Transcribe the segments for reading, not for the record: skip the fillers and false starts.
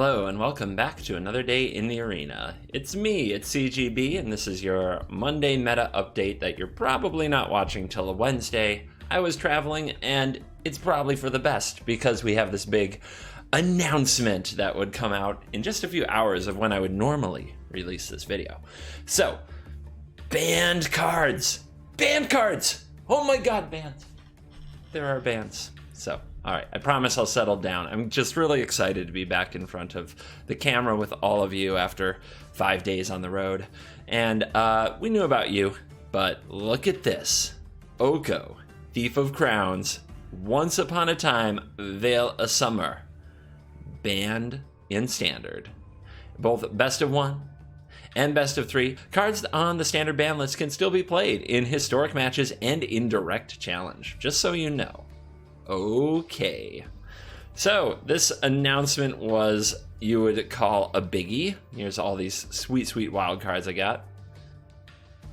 Hello and welcome back to another day in the arena. It's me, it's CGB, and this is your Monday meta update that you're probably not watching till a Wednesday. I was traveling and it's probably for the best because we have this big announcement that would come out in just a few hours of when I would normally release this video. So, banned cards! Banned cards! Oh my god, bans! There are bans. So, alright, I promise I'll settle down. I'm just really excited to be back in front of the camera with all of you after 5 days on the road. And we knew about you, but look at this. Oko, Thief of Crowns, Once Upon a Time, Veil of Summer. Banned in Standard. Both Best of 1 and Best of 3. Cards on the Standard ban list can still be played in historic matches and in direct challenge, just so you know. Okay, so this announcement was, you would call a biggie. Here's all these sweet, sweet wild cards I got.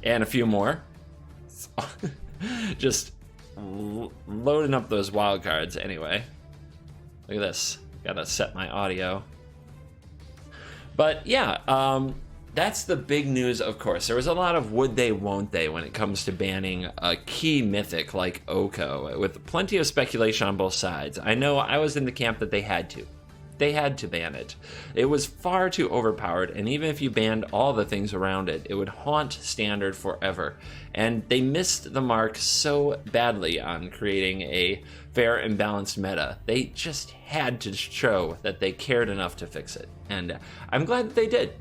And a few more. Just loading up those wild cards anyway. Look at this. Gotta set my audio. But yeah, that's the big news, of course. There was a lot of would they, won't they when it comes to banning a key mythic like Oko, with plenty of speculation on both sides. I know I was in the camp that they had to. They had to ban it. It was far too overpowered, and even if you banned all the things around it, it would haunt Standard forever. And they missed the mark so badly on creating a fair and balanced meta. They just had to show that they cared enough to fix it. And I'm glad that they did.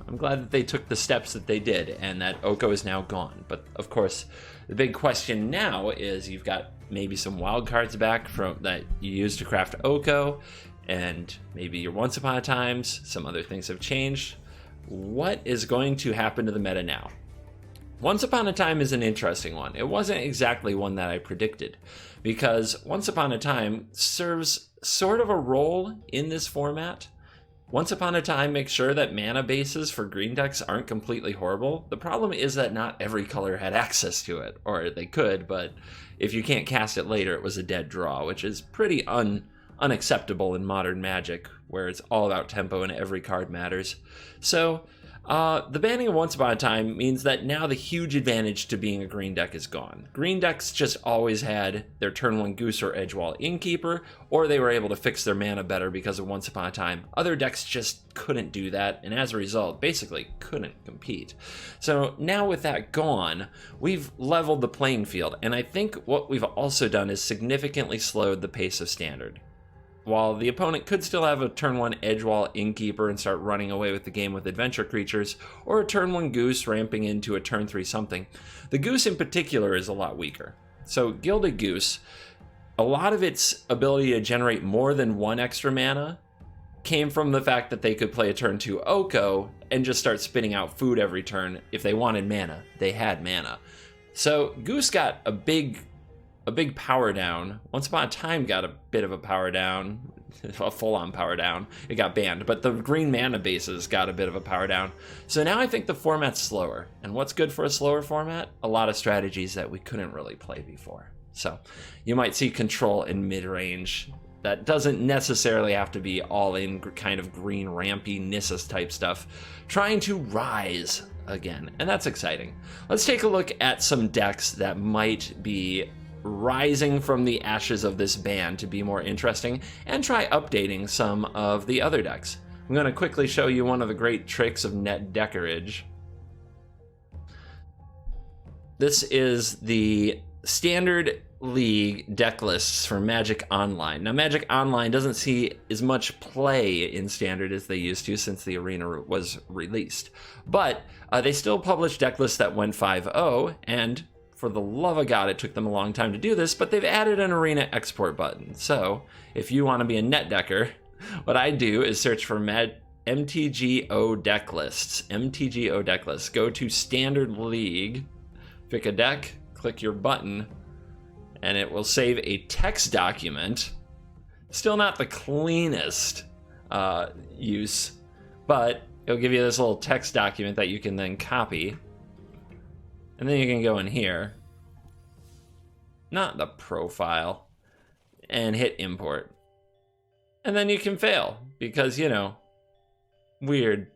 I'm glad that they took the steps that they did and that Oko is now gone. But of course, the big question now is you've got maybe some wild cards back from that you used to craft Oko, and maybe your Once Upon a Times, some other things have changed. What is going to happen to the meta now? Once Upon a Time is an interesting one. It wasn't exactly one that I predicted, because Once Upon a Time serves sort of a role in this format. Once Upon a Time makes sure that mana bases for green decks aren't completely horrible. The problem is that not every color had access to it, or they could, but if you can't cast it later, it was a dead draw, which is pretty unacceptable in modern Magic, where it's all about tempo and every card matters. So, the banning of Once Upon a Time means that now the huge advantage to being a green deck is gone. Green decks just always had their turn 1 Goose or Edgewall Innkeeper, or they were able to fix their mana better because of Once Upon a Time. Other decks just couldn't do that, and as a result, basically couldn't compete. So now with that gone, we've leveled the playing field, and I think what we've also done is significantly slowed the pace of Standard. While the opponent could still have a turn 1 Edgewall Innkeeper and start running away with the game with adventure creatures, or a turn 1 Goose ramping into a turn 3 something, the Goose in particular is a lot weaker. So Gilded Goose, a lot of its ability to generate more than 1 extra mana came from the fact that they could play a turn 2 Oko and just start spitting out food every turn. If they wanted mana, they had mana. So Goose got a big power down. Once Upon a Time got a bit of a power down, a full-on power down. It got banned, but the green mana bases got a bit of a power down. So now I think the format's slower. And what's good for a slower format? A lot of strategies that we couldn't really play before. So you might see control in mid-range. That doesn't necessarily have to be all-in kind of green rampy Nissus type stuff, trying to rise again. And that's exciting. Let's take a look at some decks that might be rising from the ashes of this ban to be more interesting, and try updating some of the other decks. I'm going to quickly show you one of the great tricks of net deckerage. This is the Standard League deck lists for Magic Online. Now, Magic Online doesn't see as much play in Standard as they used to since the Arena was released, but they still publish deck lists that went 5-0, and for the love of God, it took them a long time to do this, but they've added an Arena export button. So if you want to be a net decker, what I do is search for MTGO deck lists. MTGO deck lists. Go to Standard League, pick a deck, click your button, and it will save a text document. Still not the cleanest use, but it'll give you this little text document that you can then copy. And then you can go in here, not the profile, and hit import. And then you can fail because, you know, Weird.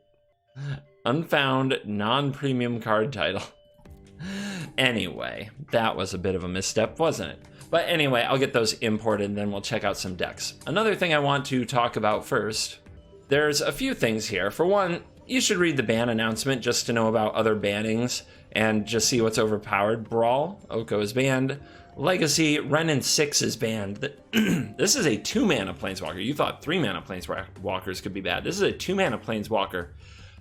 Unfound non-premium card title. Anyway, that was a bit of a misstep, wasn't it? But anyway, I'll get those imported and then we'll check out some decks. Another thing I want to talk about first, there's a few things here. For one, you should read the ban announcement just to know about other bannings and just see what's overpowered. Brawl, Oko is banned. Legacy, Renin 6 is banned. This is a 2-mana Planeswalker. You thought 3-mana Planeswalkers could be bad. This is a 2-mana Planeswalker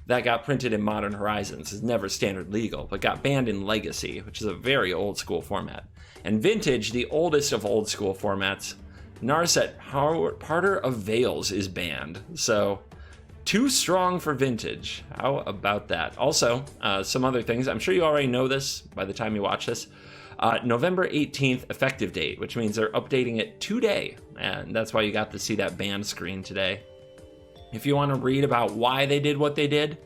that got printed in Modern Horizons. Is never standard legal, but got banned in Legacy, which is a very old school format. And Vintage, the oldest of old school formats, Narset Parter of Veils is banned. So, too strong for Vintage. How about that? Also, some other things. I'm sure you already know this by the time you watch this. November 18th effective date, which means they're updating it today. And that's why you got to see that banned screen today. If you want to read about why they did what they did,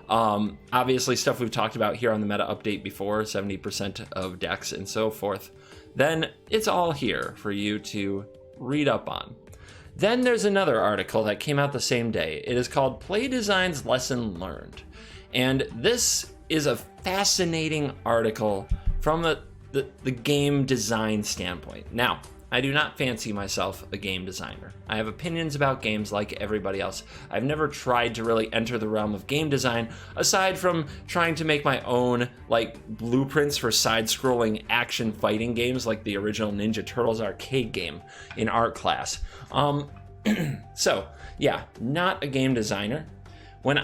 obviously stuff we've talked about here on the meta update before, 70% of decks and so forth, then it's all here for you to read up on. Then there's another article that came out the same day. It is called Play Design's Lesson Learned. And this is a fascinating article from the game design standpoint. Now, I do not fancy myself a game designer. I have opinions about games like everybody else. I've never tried to really enter the realm of game design, aside from trying to make my own like blueprints for side-scrolling action fighting games like the original Ninja Turtles arcade game in art class. So, yeah, not a game designer. When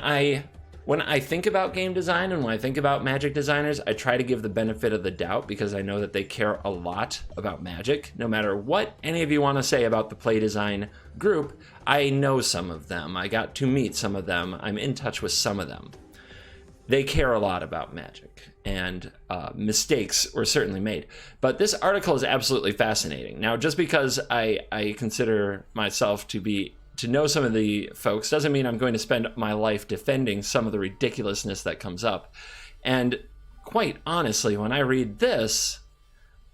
I think about game design and when I think about Magic designers, I try to give the benefit of the doubt because I know that they care a lot about Magic. No matter what any of you want to say about the Play Design group, I know some of them. I got to meet some of them. I'm in touch with some of them. They care a lot about Magic, and mistakes were certainly made. But this article is absolutely fascinating. Now, just because I consider myself to know some of the folks doesn't mean I'm going to spend my life defending some of the ridiculousness that comes up. And quite honestly, when I read this,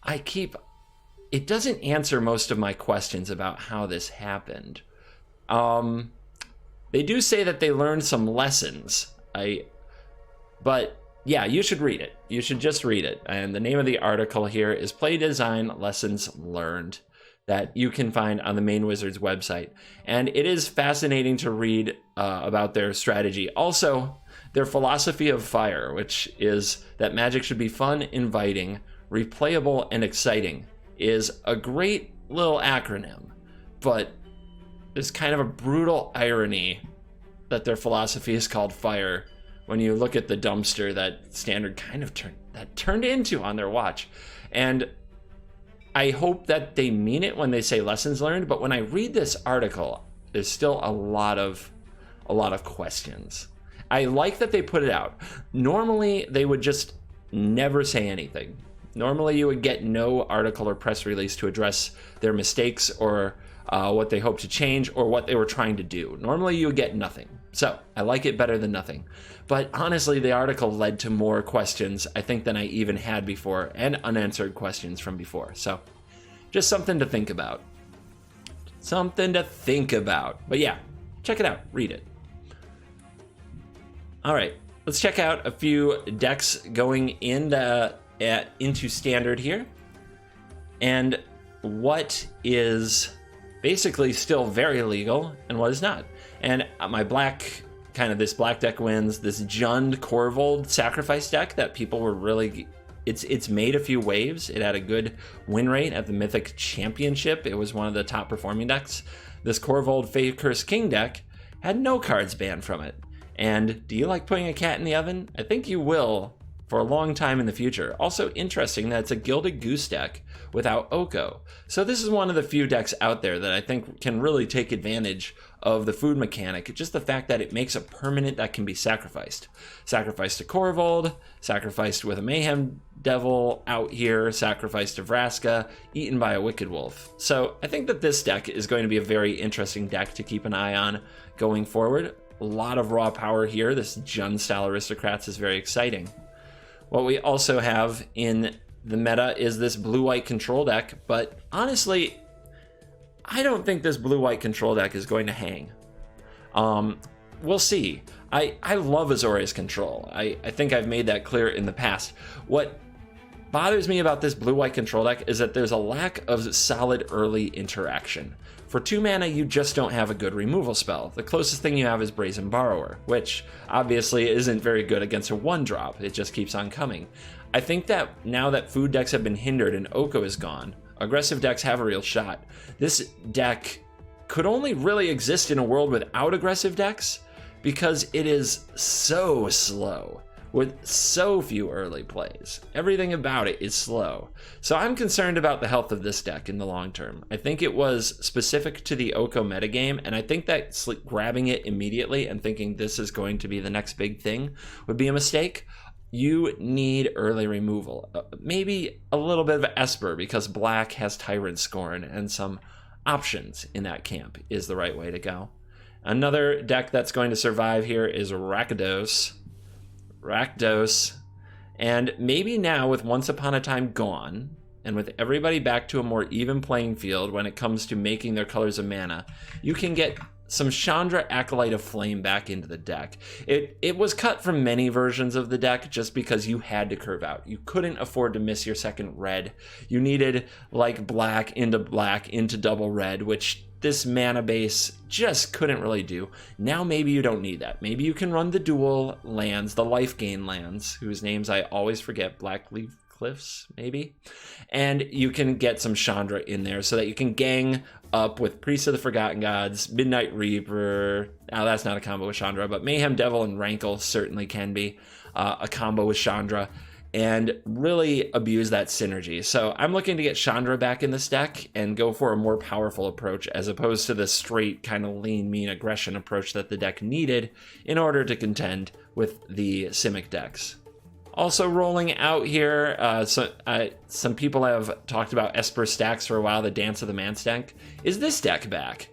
it doesn't answer most of my questions about how this happened. They do say that they learned some lessons. But yeah, you should read it. You should just read it. And the name of the article here is Play Design Lessons Learned, that you can find on the Main Wizards website. And it is fascinating to read about their strategy. Also, their philosophy of fire, which is that Magic should be fun, inviting, replayable, and exciting, is a great little acronym. But there's kind of a brutal irony that their philosophy is called fire when you look at the dumpster that Standard kind of turned into on their watch. And I hope that they mean it when they say lessons learned, but when I read this article, there's still a lot of questions. I like that they put it out. Normally, they would just never say anything. Normally, you would get no article or press release to address their mistakes or what they hope to change or what they were trying to do. Normally, you would get nothing. So, I like it better than nothing. But honestly, the article led to more questions, I think, than I even had before, and unanswered questions from before. So, just something to think about. Something to think about. But yeah, check it out. Read it. All right, let's check out a few decks going into Standard here. And what is basically still very legal and what is not. And my this black deck wins this Jund Korvold sacrifice deck that people were really, it's made a few waves. It had a good win rate at the Mythic Championship. It was one of the top performing decks. This Korvold Fey Curse King deck had no cards banned from it. And do you like putting a cat in the oven? I think you will for a long time in the future. Also interesting that it's a Gilded Goose deck without Oko. So this is one of the few decks out there that I think can really take advantage of the food mechanic. Just the fact that it makes a permanent that can be sacrificed. Sacrificed to Korvold, sacrificed with a Mayhem Devil out here, sacrificed to Vraska, eaten by a Wicked Wolf. So I think that this deck is going to be a very interesting deck to keep an eye on going forward. A lot of raw power here. This Jund style Aristocrats is very exciting. What we also have in the meta is this blue-white control deck, but honestly, I don't think this blue-white control deck is going to hang. We'll see. I love Azorius control. I think I've made that clear in the past. What bothers me about this blue-white control deck is that there's a lack of solid early interaction. For 2 mana, you just don't have a good removal spell. The closest thing you have is Brazen Borrower, which obviously isn't very good against a 1-drop. It just keeps on coming. I think that now that food decks have been hindered and Oko is gone, aggressive decks have a real shot. This deck could only really exist in a world without aggressive decks because it is so slow, with so few early plays. Everything about it is slow. So I'm concerned about the health of this deck in the long term. I think it was specific to the Oko metagame, and I think that grabbing it immediately and thinking this is going to be the next big thing would be a mistake. You need early removal. Maybe a little bit of Esper, because black has Tyrant Scorn, and some options in that camp is the right way to go. Another deck that's going to survive here is Rakdos. And maybe now, with Once Upon a Time gone, and with everybody back to a more even playing field when it comes to making their colors of mana, you can get some Chandra Acolyte of Flame back into the deck. It was cut from many versions of the deck just because you had to curve out. You couldn't afford to miss your second red. You needed like black into double red, which this mana base just couldn't really do. Now maybe you don't need that. Maybe you can run the dual lands, the life gain lands, whose names I always forget, Blackleaf Cliffs, maybe? And you can get some Chandra in there so that you can gang up with Priest of the Forgotten Gods, Midnight Reaper. Now that's not a combo with Chandra, but Mayhem Devil and Rankle certainly can be a combo with Chandra, and really abuse that synergy. So I'm looking to get Chandra back in this deck and go for a more powerful approach as opposed to the straight kind of lean, mean aggression approach that the deck needed in order to contend with the Simic decks. Also rolling out here, some people have talked about Esper stacks for a while, the Dance of the Man stack. Is this deck back?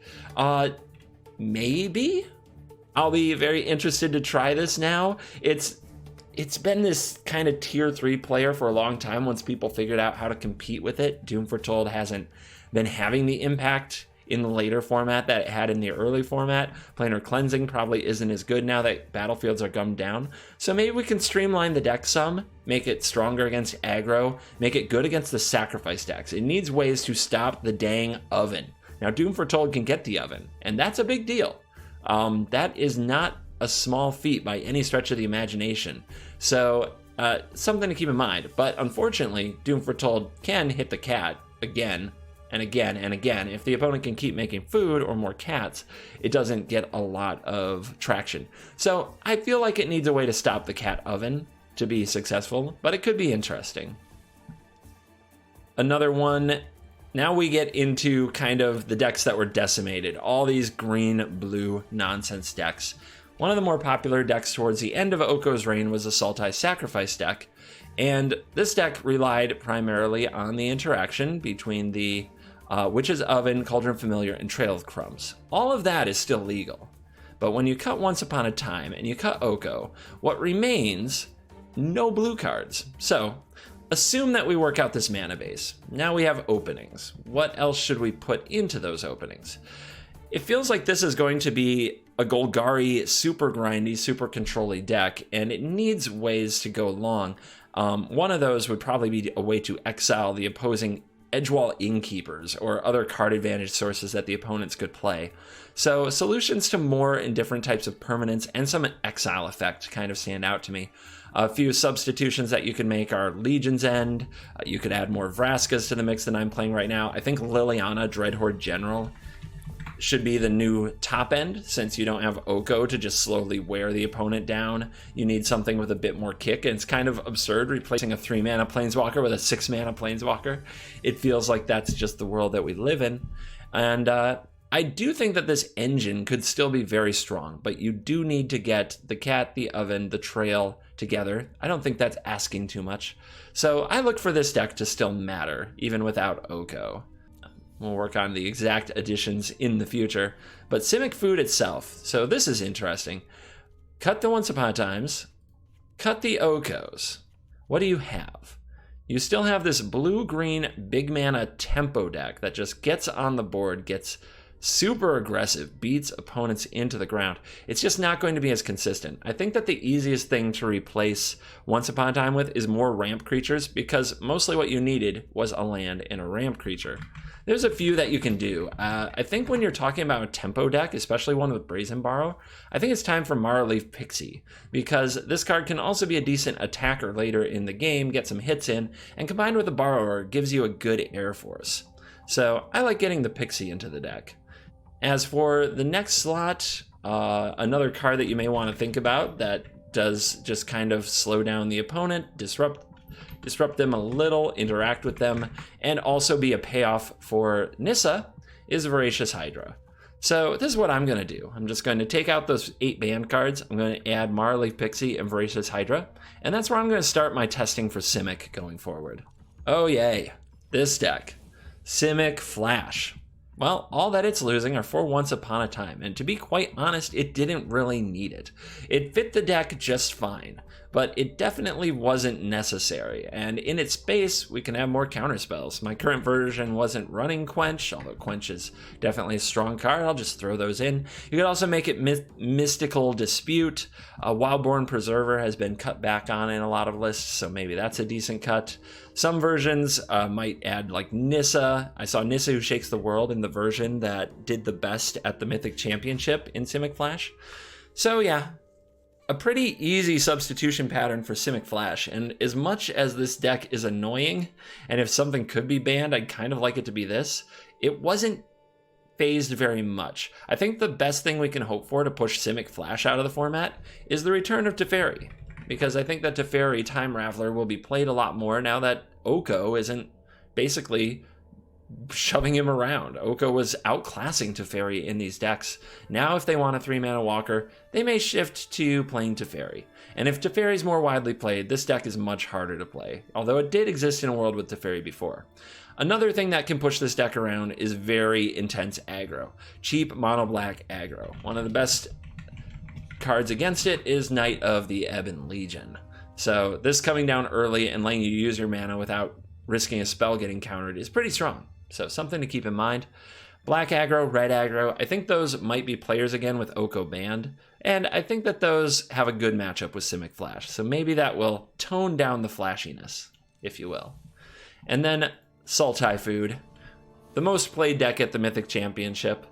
Maybe? I'll be very interested to try this now. It's been this kind of tier 3 player for a long time once people figured out how to compete with it. Doom Foretold hasn't been having the impact in the later format that it had in the early format. Planar Cleansing probably isn't as good now that battlefields are gummed down. So maybe we can streamline the deck some, make it stronger against aggro, make it good against the sacrifice decks. It needs ways to stop the dang oven. Now Doom Foretold can get the oven, and that's a big deal. That is not a small feat by any stretch of the imagination. So something to keep in mind. But unfortunately, Doom Foretold can hit the cat again and again and again. If the opponent can keep making food or more cats, it doesn't get a lot of traction. So I feel like it needs a way to stop the cat oven to be successful, but it could be interesting. Another one, now we get into kind of the decks that were decimated, all these green-blue nonsense decks. One of the more popular decks towards the end of Oko's reign was the Sultai Sacrifice deck, and this deck relied primarily on the interaction between the Witch's Oven, Cauldron Familiar, and Trail of Crumbs. All of that is still legal, but when you cut Once Upon a Time and you cut Oko, what remains? No blue cards. So assume that we work out this mana base. Now we have openings. What else should we put into those openings? It feels like this is going to be a Golgari super grindy, super control-y deck, and it needs ways to go along. One of those would probably be a way to exile the opposing Edgewall Innkeepers or other card advantage sources that the opponents could play. So solutions to more and different types of permanents and some exile effect kind of stand out to me. A few substitutions that you can make are Legion's End. You could add more Vraskas to the mix than I'm playing right now. I think Liliana Dreadhorde General should be the new top end, since you don't have Oko to just slowly wear the opponent down. You need something with a bit more kick, and it's kind of absurd replacing a 3-mana Planeswalker with a 6-mana Planeswalker. It feels like that's just the world that we live in. And I do think that this engine could still be very strong, but you do need to get the cat, the oven, the trail together. I don't think that's asking too much. So I look for this deck to still matter, even without Oko. We'll work on the exact additions in the future. But Simic Food itself, so this is interesting. Cut the Once Upon a Times, cut the Okos. What do you have? You still have this blue-green big mana tempo deck that just gets on the board, gets super aggressive, beats opponents into the ground. It's just not going to be as consistent. I think that the easiest thing to replace Once Upon a Time with is more ramp creatures, because mostly what you needed was a land and a ramp creature. There's a few that you can do. I think when you're talking about a tempo deck, especially one with Brazen Borrow, I think it's time for Marleaf Pixie, because this card can also be a decent attacker later in the game, get some hits in, and combined with a Borrower gives you a good air force. So I like getting the Pixie into the deck. As for the next slot, another card that you may want to think about that does just kind of slow down the opponent, disrupt them a little, interact with them, and also be a payoff for Nissa is Voracious Hydra. So this is what I'm going to do. I'm just going to take out those 8 banned cards. I'm going to add Marleaf Pixie and Voracious Hydra, and that's where I'm going to start my testing for Simic going forward. Oh yay, this deck, Simic Flash. Well, all that it's losing are 4 Once Upon a Time, and to be quite honest, it didn't really need it. It fit the deck just fine, but it definitely wasn't necessary, and in its space, we can have more counterspells. My current version wasn't running Quench, although Quench is definitely a strong card. I'll just throw those in. You could also make it Mystical Dispute. Wildborn Preserver has been cut back on in a lot of lists, so maybe that's a decent cut. Some versions might add like Nissa. I saw Nissa Who Shakes the World in the version that did the best at the Mythic Championship in Simic Flash. So yeah, a pretty easy substitution pattern for Simic Flash, and as much as this deck is annoying, and if something could be banned, I'd kind of like it to be this, it wasn't phased very much. I think the best thing we can hope for to push Simic Flash out of the format is the return of Teferi, because I think that Teferi Time Raveler will be played a lot more now that Oko isn't basically shoving him around. Oko was outclassing Teferi in these decks. Now if they want a 3-mana walker, they may shift to playing Teferi. And if Teferi is more widely played, this deck is much harder to play, although it did exist in a world with Teferi before. Another thing that can push this deck around is very intense aggro. Cheap mono black aggro. One of the best cards against it is Knight of the Ebon Legion. So this coming down early and letting you use your mana without risking a spell getting countered is pretty strong. So something to keep in mind. Black aggro, red aggro, I think those might be players again with Oko banned, and I think that those have a good matchup with Simic Flash, so maybe that will tone down the flashiness, if you will. And then Sultai Food, the most played deck at the Mythic Championship.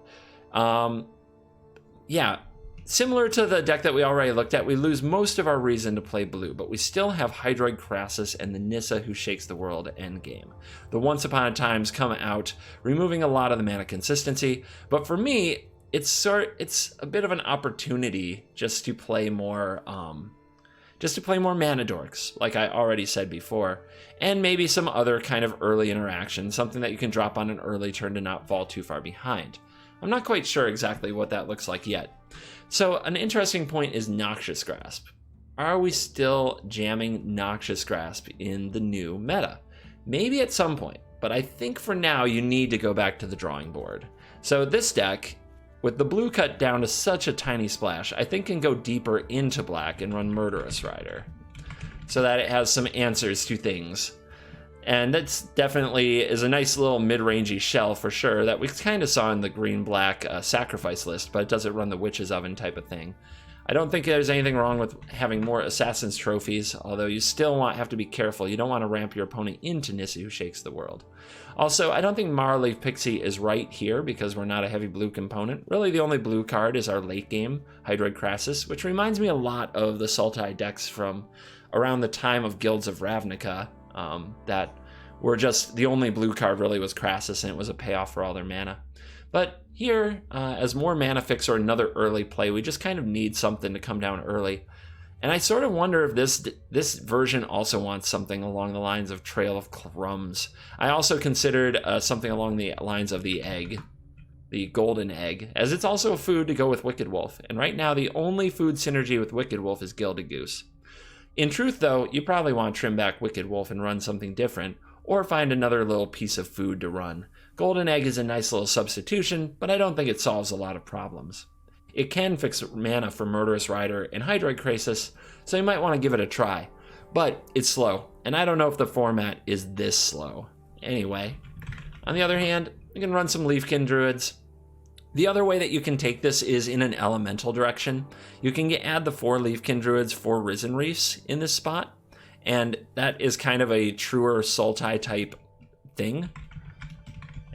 Yeah, similar to the deck that we already looked at, we lose most of our reason to play blue, but we still have Hydroid Crassus and the Nissa Who Shakes the World endgame. The Once Upon a Times come out, removing a lot of the mana consistency, but for me, it's a bit of an opportunity just to play more mana dorks, like I already said before, and maybe some other kind of early interaction, something that you can drop on an early turn to not fall too far behind. I'm not quite sure exactly what that looks like yet. So an interesting point is Noxious Grasp. Are we still jamming Noxious Grasp in the new meta? Maybe at some point, but I think for now you need to go back to the drawing board. So this deck, with the blue cut down to such a tiny splash, I think can go deeper into black and run Murderous Rider, so that it has some answers to things. And that's definitely is a nice little mid-rangey shell for sure that we kind of saw in the green-black sacrifice list, but it doesn't run the Witch's Oven type of thing. I don't think there's anything wrong with having more Assassin's Trophies, although you still have to be careful. You don't want to ramp your opponent into Nissa Who Shakes the World. Also, I don't think Marleaf Pixie is right here because we're not a heavy blue component. Really, the only blue card is our late game, Hydroid Crassus, which reminds me a lot of the Sultai decks from around the time of Guilds of Ravnica, that were just the only blue card really was Crassus, and it was a payoff for all their mana. But here, as more mana fix or another early play, we just kind of need something to come down early. And I sort of wonder if this version also wants something along the lines of Trail of Crumbs. I also considered something along the lines of the egg, the golden egg, as it's also a food to go with Wicked Wolf. And right now, the only food synergy with Wicked Wolf is Gilded Goose. In truth, though, you probably want to trim back Wicked Wolf and run something different, or find another little piece of food to run. Golden Egg is a nice little substitution, but I don't think it solves a lot of problems. It can fix mana for Murderous Rider and Hydroid Crassus, so you might want to give it a try. But it's slow, and I don't know if the format is this slow. Anyway, on the other hand, we can run some Leafkin Druids. The other way that you can take this is in an elemental direction. You can add the 4 Leafkin Druids, 4 Risen Reefs in this spot, and that is kind of a truer Sultai type thing.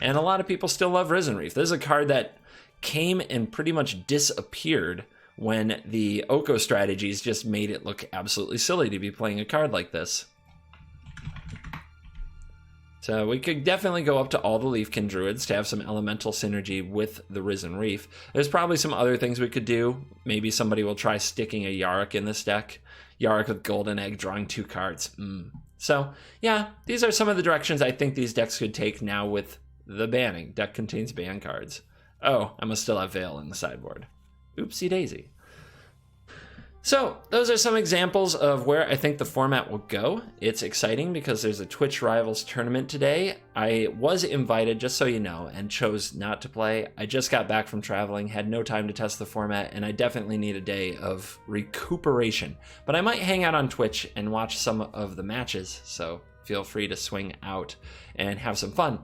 And a lot of people still love Risen Reef. This is a card that came and pretty much disappeared when the Oko strategies just made it look absolutely silly to be playing a card like this. So we could definitely go up to all the Leafkin Druids to have some elemental synergy with the Risen Reef. There's probably some other things we could do. Maybe somebody will try sticking a Yarok in this deck. Yarok with Golden Egg, drawing 2 cards. So yeah, these are some of the directions I think these decks could take now with the banning. Deck contains ban cards. Oh, I must still have Veil in the sideboard. Oopsie daisy. So those are some examples of where I think the format will go. It's exciting because there's a Twitch Rivals tournament today. I was invited, just so you know, and chose not to play. I just got back from traveling, had no time to test the format, and I definitely need a day of recuperation. But I might hang out on Twitch and watch some of the matches, so feel free to swing out and have some fun.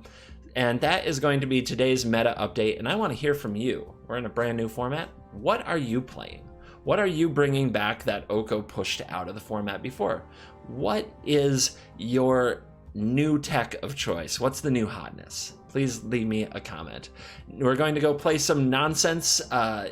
And that is going to be today's meta update, and I want to hear from you. We're in a brand new format. What are you playing? What are you bringing back that Oko pushed out of the format before? What is your new tech of choice? What's the new hotness? Please leave me a comment. We're going to go play some nonsense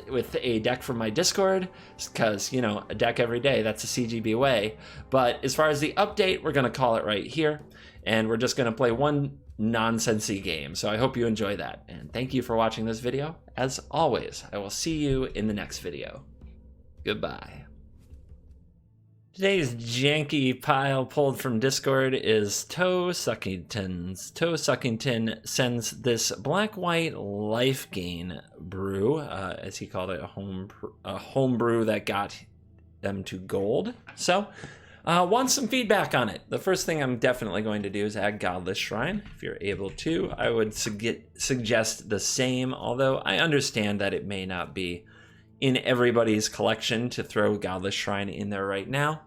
with a deck from my Discord, because, you know, a deck every day, that's a CGB way. But as far as the update, we're going to call it right here, and we're just going to play one nonsensy game. So I hope you enjoy that, and thank you for watching this video. As always, I will see you in the next video. Goodbye. Today's janky pile pulled from Discord is Toe Suckington's. Toe Suckington sends this black-white life gain brew, as he called it, a home brew that got them to gold. So, want some feedback on it. The first thing I'm definitely going to do is add Godless Shrine. If you're able to, I would suggest the same, although I understand that it may not be in everybody's collection to throw Godless Shrine in there right now.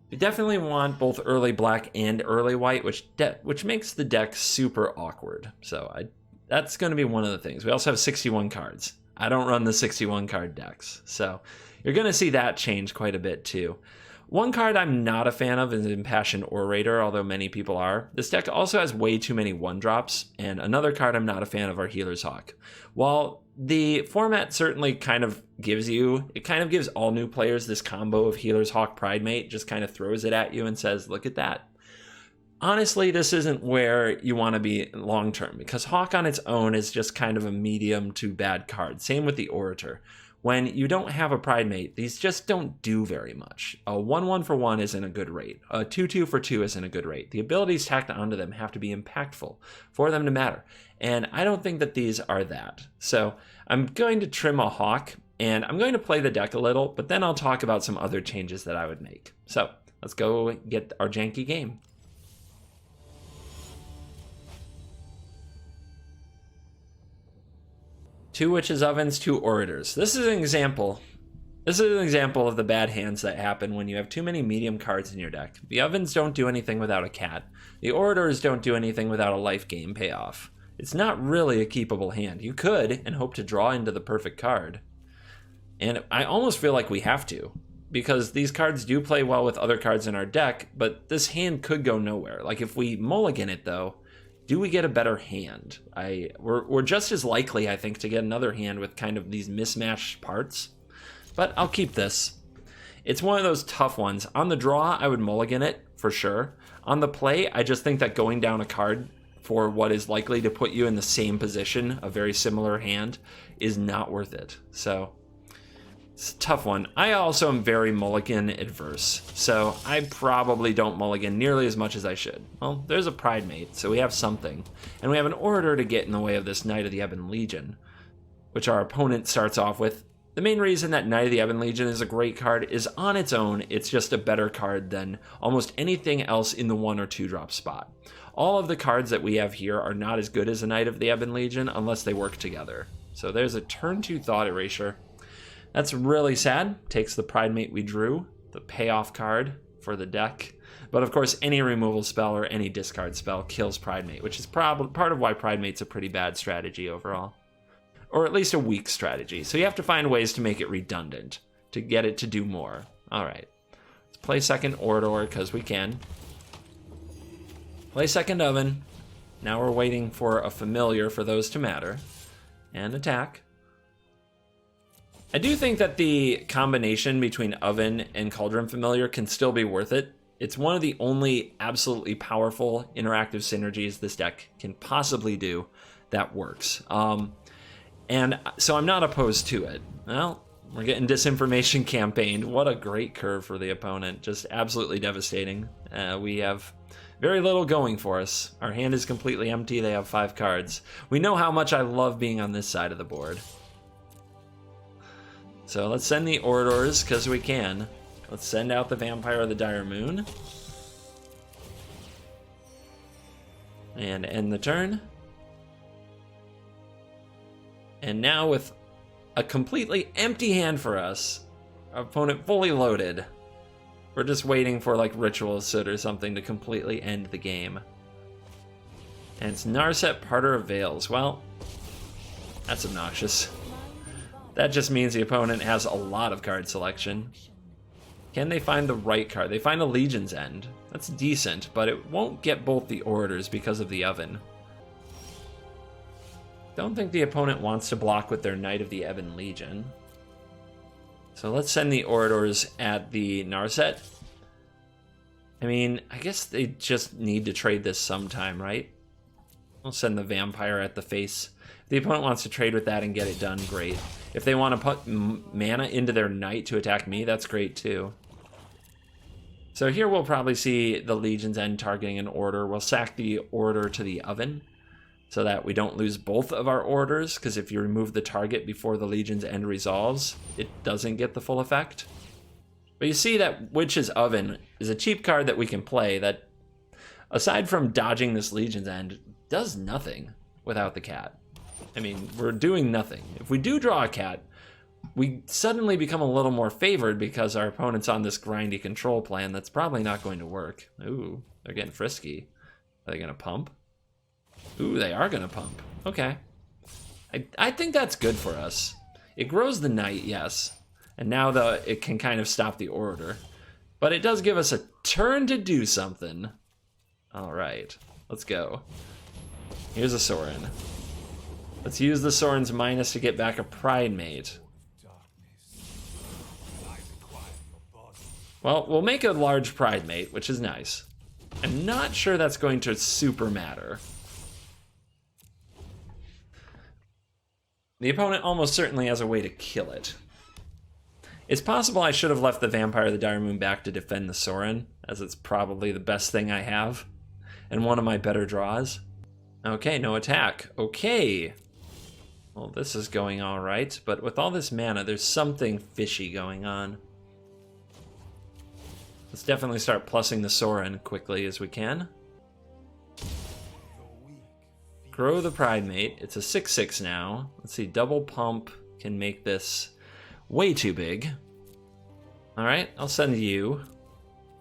We definitely want both early black and early white, which makes the deck super awkward. So that's going to be one of the things. We also have 61 cards. I don't run the 61 card decks, so you're going to see that change quite a bit too. One card I'm not a fan of is Impassioned Orator, although many people are. This deck also has way too many 1-drops, and another card I'm not a fan of are Healer's Hawk. While the format certainly kind of gives all new players this combo of Healer's Hawk Pridemate, just kind of throws it at you and says, look at that. Honestly, this isn't where you want to be long term, because Hawk on its own is just kind of a medium to bad card. Same with the Orator. When you don't have a Pridemate, these just don't do very much. A 1-1 for 1 isn't a good rate. A 2-2 for 2 isn't a good rate. The abilities tacked onto them have to be impactful for them to matter. And I don't think that these are that. So I'm going to trim a Hawk, and I'm going to play the deck a little, but then I'll talk about some other changes that I would make. So let's go get our janky game. Two Witches' Ovens, 2 Orators. This is an example. This is an example of the bad hands that happen when you have too many medium cards in your deck. The Ovens don't do anything without a cat. The Orators don't do anything without a life game payoff. It's not really a keepable hand. You could and hope to draw into the perfect card. And I almost feel like we have to, because these cards do play well with other cards in our deck, but this hand could go nowhere. Like if we mulligan it though, do we get a better hand? We're just as likely, I think, to get another hand with kind of these mismatched parts. But I'll keep this. It's one of those tough ones. On the draw, I would mulligan it, for sure. On the play, I just think that going down a card for what is likely to put you in the same position, a very similar hand, is not worth it. So it's a tough one. I also am very mulligan adverse, so I probably don't mulligan nearly as much as I should. Well, there's a Pridemate, so we have something. And we have an Orator to get in the way of this Knight of the Ebon Legion, which our opponent starts off with. The main reason that Knight of the Ebon Legion is a great card is on its own, it's just a better card than almost anything else in the 1 or 2 drop spot. All of the cards that we have here are not as good as a Knight of the Ebon Legion unless they work together. So there's a turn 2 Thought Erasure. That's really sad. Takes the Pridemate we drew, the payoff card for the deck. But of course, any removal spell or any discard spell kills Pridemate, which is part of why Pridemate's a pretty bad strategy overall. or at least a weak strategy. So you have to find ways to make it redundant, to get it to do more. All right, let's play second Ordor, because we can. Play second Oven. Now we're waiting for a familiar for those to matter. And attack. I do think that the combination between Oven and Cauldron Familiar can still be worth it. It's one of the only absolutely powerful interactive synergies this deck can possibly do that works. And so I'm not opposed to it. Well, we're getting disinformation campaigned. What a great curve for the opponent. Just absolutely devastating. We have very little going for us. Our hand is completely empty. They have 5 cards. We know how much I love being on this side of the board. So let's send the Ordors, because we can. Let's send out the Vampire of the Dire Moon. And end the turn. And now with a completely empty hand for us, our opponent fully loaded, we're just waiting for like Ritual Soot or something to completely end the game. And it's Narset, Parter of Veils. Well, that's obnoxious. That just means the opponent has a lot of card selection. Can they find the right card? They find a Legion's End. That's decent, but it won't get both the Orders because of the Oven. Don't think the opponent wants to block with their Knight of the Ebon Legion. So let's send the Orders at the Narset. I mean, I guess they just need to trade this sometime, right? We'll send the Vampire at the face. If the opponent wants to trade with that and get it done, great. If they want to put mana into their Knight to attack me, that's great too. So here we'll probably see the Legion's End targeting an Order. We'll sack the Order to the Oven, so that we don't lose both of our Orders, because if you remove the target before the Legion's End resolves, it doesn't get the full effect. But you see that Witch's Oven is a cheap card that we can play that, aside from dodging this Legion's End, does nothing without the cat. I mean, we're doing nothing. If we do draw a cat, we suddenly become a little more favored because our opponent's on this grindy control plan that's probably not going to work. Ooh, they're getting frisky. Are they going to pump? Ooh, they are going to pump. Okay. I think that's good for us. It grows the Knight, yes. And now it can kind of stop the Order. But it does give us a turn to do something. All right, let's go. Here's a Sorin. Let's use the Sorin's minus to get back a Pride Mate. Well, we'll make a large Pride Mate, which is nice. I'm not sure that's going to super matter. The opponent almost certainly has a way to kill it. It's possible I should have left the Vampire of the Dire Moon back to defend the Sorin, as it's probably the best thing I have, and one of my better draws. Okay, no attack. Okay. Well, this is going all right, but with all this mana, there's something fishy going on. Let's definitely start plussing the Sorin quickly as we can. Grow the Pride Mate. It's a 6/6 now. Let's see, double pump can make this way too big. All right, I'll send you.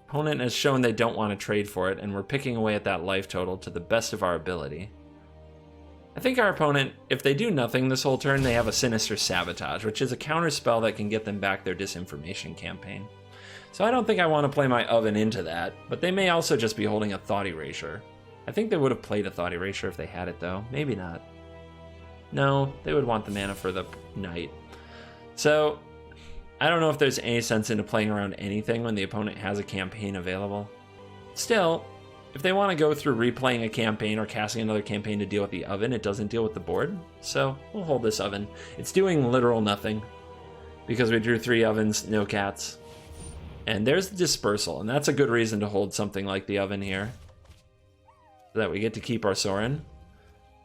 Opponent has shown they don't want to trade for it, and we're picking away at that life total to the best of our ability. I think our opponent, if they do nothing this whole turn, they have a Sinister Sabotage, which is a counter spell that can get them back their disinformation campaign. So I don't think I want to play my Oven into that, but they may also just be holding a Thought Erasure. I think they would have played a Thought Erasure if they had it, though. Maybe not. No, they would want the mana for the Knight. So, I don't know if there's any sense into playing around anything when the opponent has a campaign available. Still, if they want to go through replaying a campaign or casting another campaign to deal with the Oven, it doesn't deal with the board. So, we'll hold this Oven. It's doing literal nothing, because we drew 3 Ovens, no cats. And there's the Dispersal, and that's a good reason to hold something like the Oven here, so that we get to keep our Sorin.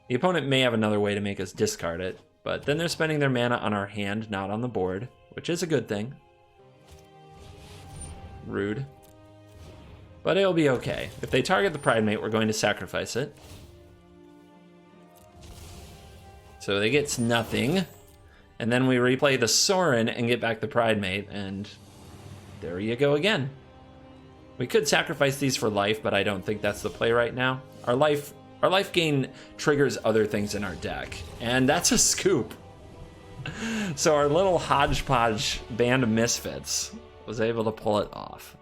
The opponent may have another way to make us discard it, but then they're spending their mana on our hand, not on the board, which is a good thing. Rude. But it'll be okay. If they target the Pride Mate, we're going to sacrifice it. So they get nothing, and then we replay the Sorin and get back the Pride Mate, and there you go again. We could sacrifice these for life, but I don't think that's the play right now. Our life gain triggers other things in our deck, and that's a scoop. So our little hodgepodge band of misfits was able to pull it off.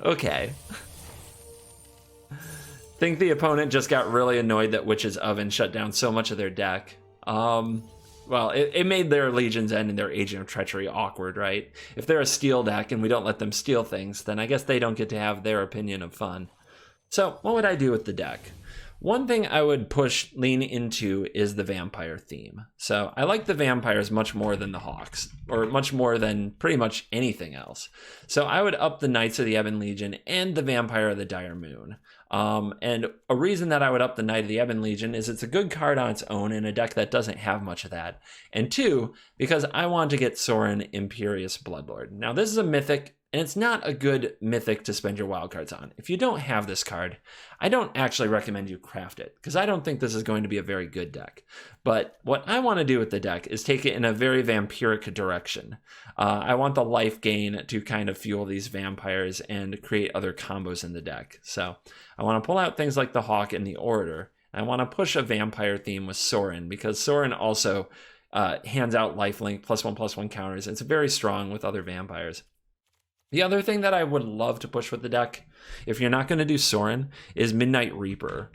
Okay. Think the opponent just got really annoyed that Witch's Oven shut down so much of their deck. Well, it made their Legion's End and their Agent of Treachery awkward, right? If they're a steal deck and we don't let them steal things, then I guess they don't get to have their opinion of fun. So what would I do with the deck? One thing I would lean into is the vampire theme. So I like the vampires much more than the hawks, or much more than pretty much anything else. So I would up the Knights of the Ebon Legion and the Vampire of the Dire Moon. And a reason that I would up the Knight of the Ebon Legion is it's a good card on its own in a deck that doesn't have much of that. And two, because I want to get Sorin Imperious Bloodlord. Now this is a mythic, and it's not a good mythic to spend your wildcards on. If you don't have this card, I don't actually recommend you craft it, because I don't think this is going to be a very good deck. But what I want to do with the deck is take it in a very vampiric direction. I want the life gain to kind of fuel these vampires and create other combos in the deck. So I want to pull out things like the Hawk and the Orator. I want to push a vampire theme with Sorin, because Sorin also hands out lifelink, +1/+1 counters. It's very strong with other vampires. The other thing that I would love to push with the deck, if you're not going to do Sorin, is Midnight Reaper.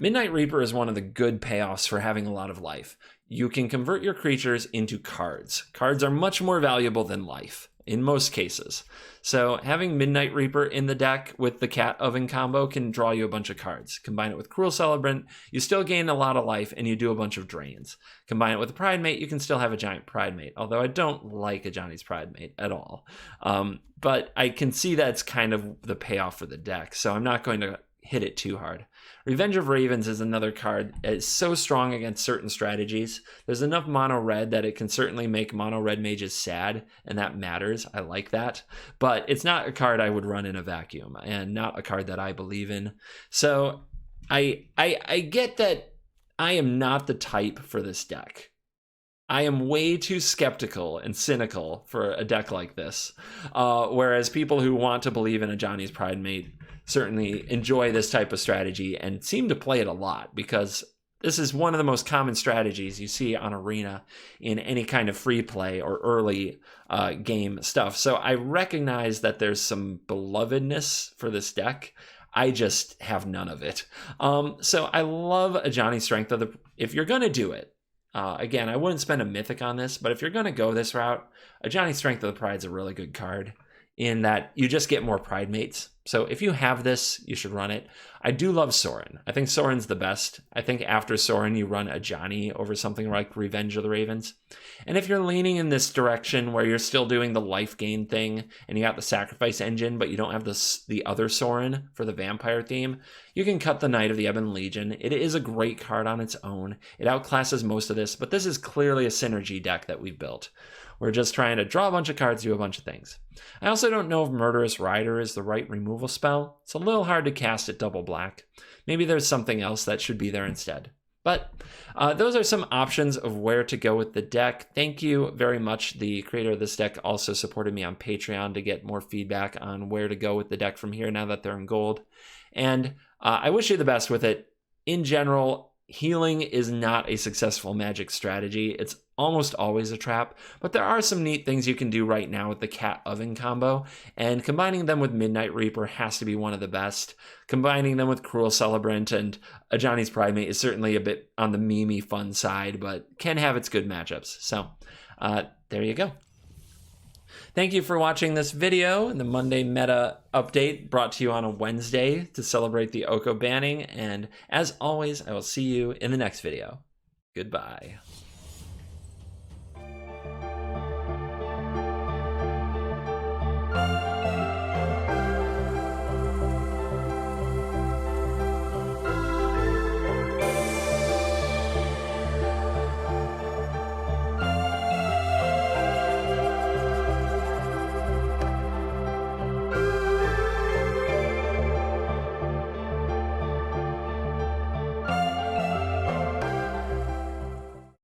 Midnight Reaper is one of the good payoffs for having a lot of life. You can convert your creatures into cards. Cards are much more valuable than life, in most cases. So having Midnight Reaper in the deck with the Cat Oven combo can draw you a bunch of cards. Combine it with Cruel Celebrant, you still gain a lot of life and you do a bunch of drains. Combine it with a Pride Mate, you can still have a Giant Pride Mate, although I don't like a Johnny's Pride Mate at all. But I can see that's kind of the payoff for the deck, so I'm not going to hit it too hard. Revenge of Ravens is another card. It's so strong against certain strategies. There's enough mono red that it can certainly make mono red mages sad, and that matters. I like that. But it's not a card I would run in a vacuum, and not a card that I believe in. So I get that I am not the type for this deck. I am way too skeptical and cynical for a deck like this. Whereas people who want to believe in a Johnny's Pride Mate certainly enjoy this type of strategy and seem to play it a lot, because this is one of the most common strategies you see on Arena in any kind of free play or early game stuff. So I recognize that there's some belovedness for this deck. I just have none of it. So I love a Johnny Strength of the... If you're going to do it, again, I wouldn't spend a mythic on this, but if you're going to go this route, a Johnny Strength of the Pride is a really good card in that you just get more Pride Mates. So if you have this, you should run it. I do love Sorin. I think Sorin's the best. I think after Sorin, you run a Johnny over something like Revenge of the Ravens. And if you're leaning in this direction where you're still doing the life gain thing and you got the sacrifice engine, but you don't have the other Sorin for the vampire theme, you can cut the Knight of the Ebon Legion. It is a great card on its own. It outclasses most of this, but this is clearly a synergy deck that we've built. We're just trying to draw a bunch of cards, do a bunch of things. I also don't know if Murderous Rider is the right removal spell. It's a little hard to cast at double black. Maybe there's something else that should be there instead. But those are some options of where to go with the deck. Thank you very much. The creator of this deck also supported me on Patreon to get more feedback on where to go with the deck from here now that they're in gold. And I wish you the best with it. In general, healing is not a successful Magic strategy. It's almost always a trap, but there are some neat things you can do right now with the Cat Oven combo, and combining them with Midnight Reaper has to be one of the best. Combining them with Cruel Celebrant and a Johnny's Pride Mate is certainly a bit on the memey fun side, but can have its good matchups. So there you go. Thank you for watching this video, the Monday Meta update brought to you on a Wednesday to celebrate the Oko banning, and as always, I will see you in the next video. Goodbye.